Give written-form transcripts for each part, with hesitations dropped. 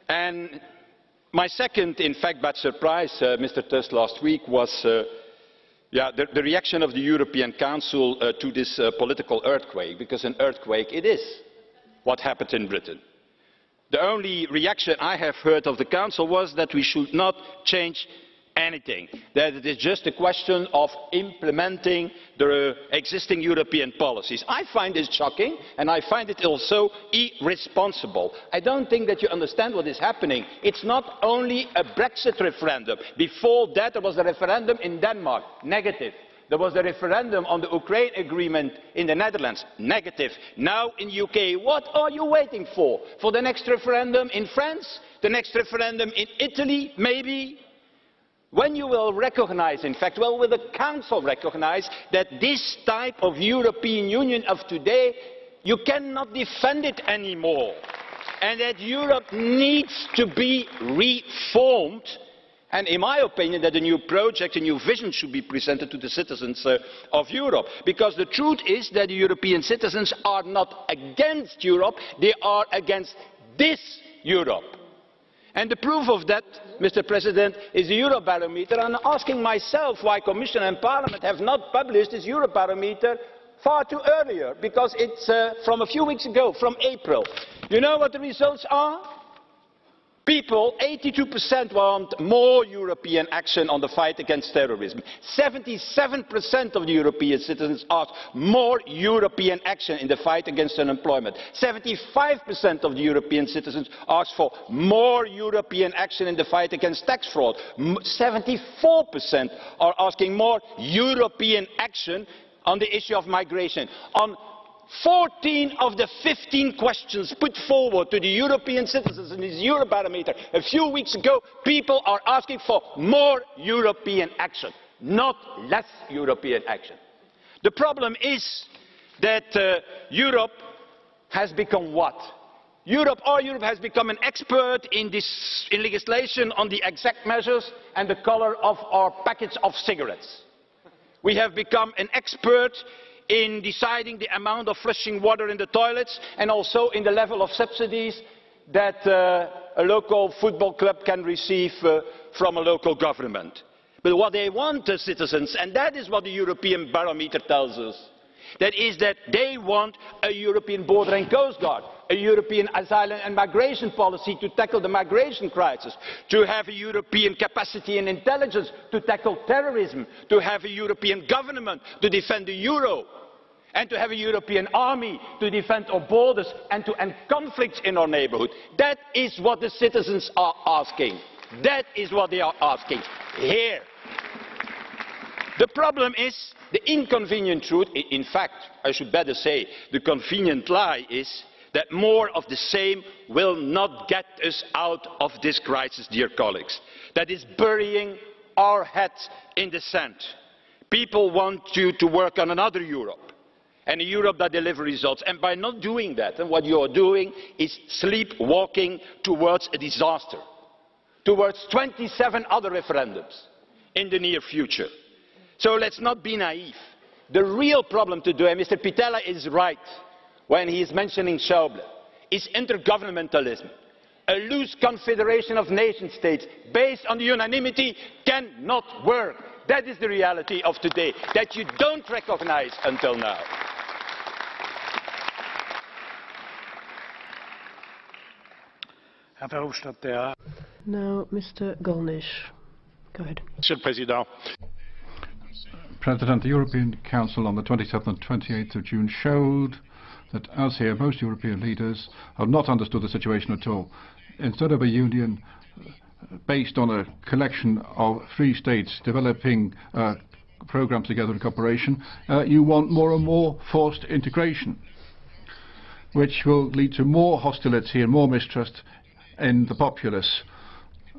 And my second, in fact, bad surprise, Mr. Tusk, last week was the reaction of the European Council to this political earthquake, because an earthquake it is what happened in Britain. The only reaction I have heard of the Council was that we should not change anything, that it is just a question of implementing the existing European policies. I find this shocking, and I find it also irresponsible. I don't think that you understand what is happening. It's not only a Brexit referendum. Before that, there was a referendum in Denmark, negative. There was a referendum on the Ukraine agreement in the Netherlands, negative. Now in the UK, what are you waiting for? For the next referendum in France? The next referendum in Italy, maybe? When you will recognise, in fact, well, will the Council recognise that this type of European Union of today, you cannot defend it anymore, and that Europe needs to be reformed, and in my opinion that a new project, a new vision should be presented to the citizens of Europe, because the truth is that the European citizens are not against Europe, they are against this Europe. And the proof of that, Mr. President, is the Euro-Barometer. And I'm asking myself why Commission and Parliament have not published this Euro-Barometer far too earlier, because it's from a few weeks ago, from April. You know what the results are? People, 82% want more European action on the fight against terrorism. 77% of the European citizens ask more European action in the fight against unemployment. 75% of the European citizens ask for more European action in the fight against tax fraud. 74% are asking more European action on the issue of migration. On 14 of the 15 questions put forward to the European citizens in this Euro-Barometer a few weeks ago, people are asking for more European action, not less European action. The problem is that Europe has become what? Europe has become an expert in legislation on the exact measures and the colour of our packets of cigarettes. We have become an expert in deciding the amount of flushing water in the toilets, and also in the level of subsidies that a local football club can receive from a local government. But what they want, the citizens, and that is what the European Barometer tells us, that is that they want a European border and coast guard, a European asylum and migration policy to tackle the migration crisis, to have a European capacity and intelligence to tackle terrorism, to have a European government to defend the euro, and to have a European army to defend our borders and to end conflicts in our neighbourhood. That is what the citizens are asking. That is what they are asking here. The problem is, the inconvenient truth, in fact, I should better say, the convenient lie is that more of the same will not get us out of this crisis, dear colleagues. That is burying our heads in the sand. People want you to work on another Europe, and a Europe that delivers results. And by not doing that, what you are doing is sleepwalking towards a disaster, towards 27 other referendums in the near future. So let's not be naive. The real problem today, and Mr. Pittella is right when he is mentioning Schäuble, is intergovernmentalism. A loose confederation of nation states based on unanimity cannot work. That is the reality of today, that you don't recognise until now. Now, Mr. Golnish. Go ahead. President, the European Council on the 27th and 28th of June showed that, as here, most European leaders have not understood the situation at all. Instead of a union based on a collection of free states developing programmes together in cooperation, you want more and more forced integration, which will lead to more hostility and more mistrust in the populace.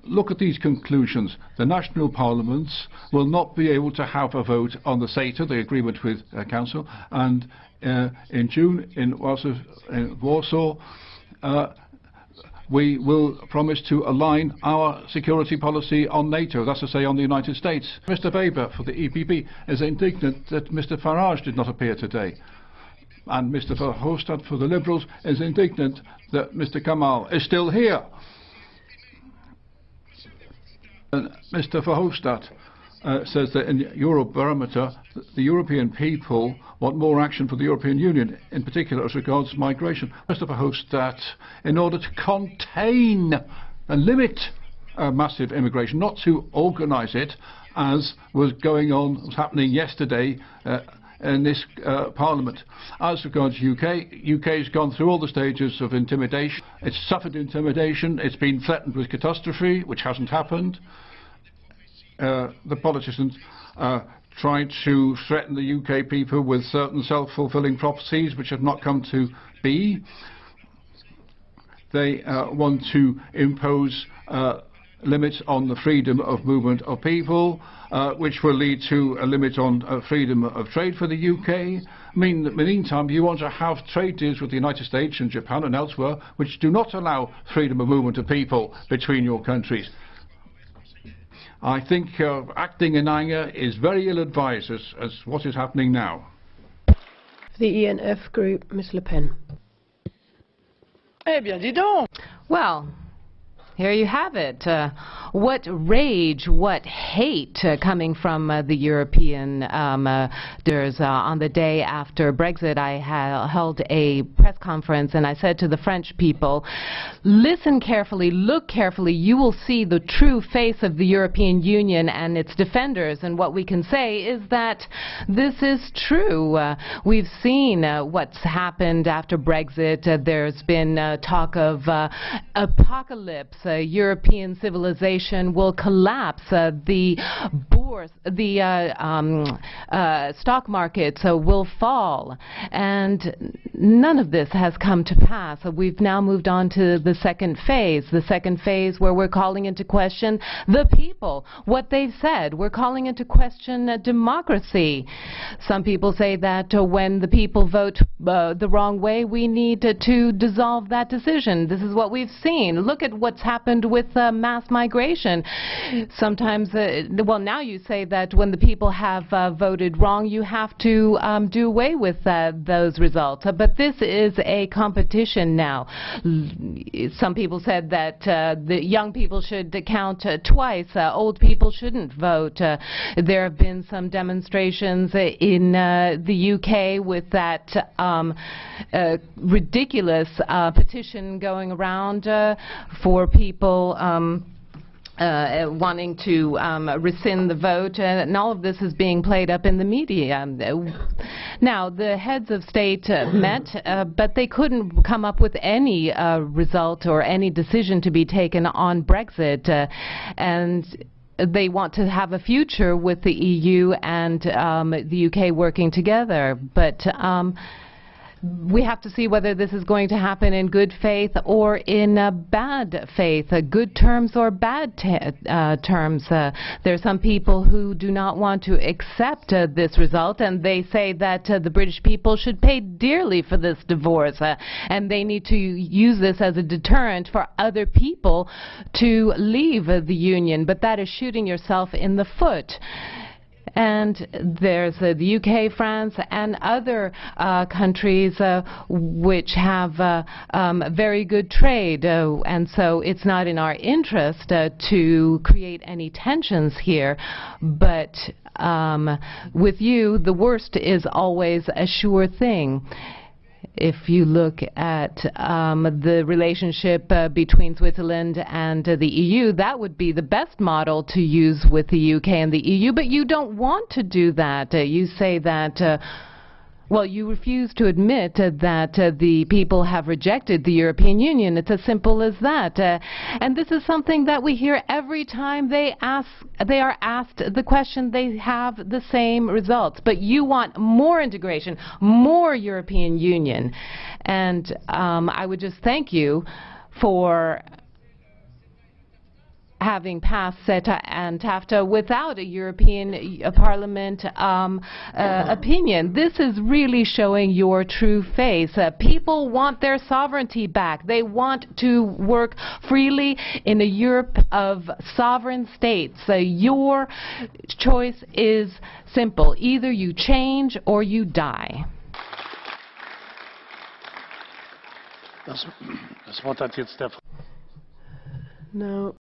Look at these conclusions. The national parliaments will not be able to have a vote on the CETA, the agreement with Council, and in June in Warsaw we will promise to align our security policy on NATO, that's to say on the United States. Mr. Weber for the EPP is indignant that Mr. Farage did not appear today. And Mr. Verhofstadt for the Liberals is indignant that Mr. Kamal is still here. Mr. Verhofstadt says that in Euro-Barometer, the European people want more action for the European Union, in particular as regards migration. Mr. Verhofstadt, in order to contain and limit massive immigration, not to organise it, as was was happening yesterday in this Parliament. As regards UK has gone through all the stages of intimidation. It's suffered intimidation. It's been threatened with catastrophe, which hasn't happened. The politicians tried to threaten the UK people with certain self-fulfilling prophecies which have not come to be. They want to impose limits on the freedom of movement of people, which will lead to a limit on freedom of trade for the UK. I mean, in the meantime, you want to have trade deals with the United States and Japan and elsewhere, which do not allow freedom of movement of people between your countries. I think acting in anger is very ill-advised as what is happening now. The ENF group, Ms. Le Pen. Eh bien, dis donc! Well, here you have it. What rage, what hate coming from the European leaders. On the day after Brexit, I held a press conference and I said to the French people, listen carefully, look carefully, you will see the true face of the European Union and its defenders. And what we can say is that this is true. We've seen what's happened after Brexit. There's been talk of apocalypse. European civilization will collapse. The stock markets will fall, and none of this has come to pass. We've now moved on to the second phase where we're calling into question the people, what they've said. We're calling into question democracy. Some people say that when the people vote the wrong way, we need to dissolve that decision. This is what we've seen. Look at what's happened with mass migration. Sometimes, well, now you say that when the people have voted wrong, you have to do away with those results. But this is a competition now. Some people said that the young people should count twice. Old people shouldn't vote. There have been some demonstrations in the UK with that ridiculous petition going around for people wanting to rescind the vote, and all of this is being played up in the media. Now, the heads of state met, but they couldn't come up with any result or any decision to be taken on Brexit, and they want to have a future with the EU and the UK working together. But we have to see whether this is going to happen in good faith or in bad faith, good terms or bad terms. There are some people who do not want to accept this result, and they say that the British people should pay dearly for this divorce, and they need to use this as a deterrent for other people to leave the Union. But that is shooting yourself in the foot. And there's the UK, France, and other countries which have very good trade, and so it's not in our interest to create any tensions here. But with you, the worst is always a sure thing. If you look at the relationship between Switzerland and the EU, that would be the best model to use with the UK and the EU, but you don't want to do that. You say that well, you refuse to admit that the people have rejected the European Union. It's as simple as that. And this is something that we hear every time they are asked the question. They have the same results. But you want more integration, more European Union. And I would just thank you for having passed CETA and TAFTA without a European Parliament opinion. This is really showing your true face. People want their sovereignty back. They want to work freely in a Europe of sovereign states. Your choice is simple. Either you change or you die. No.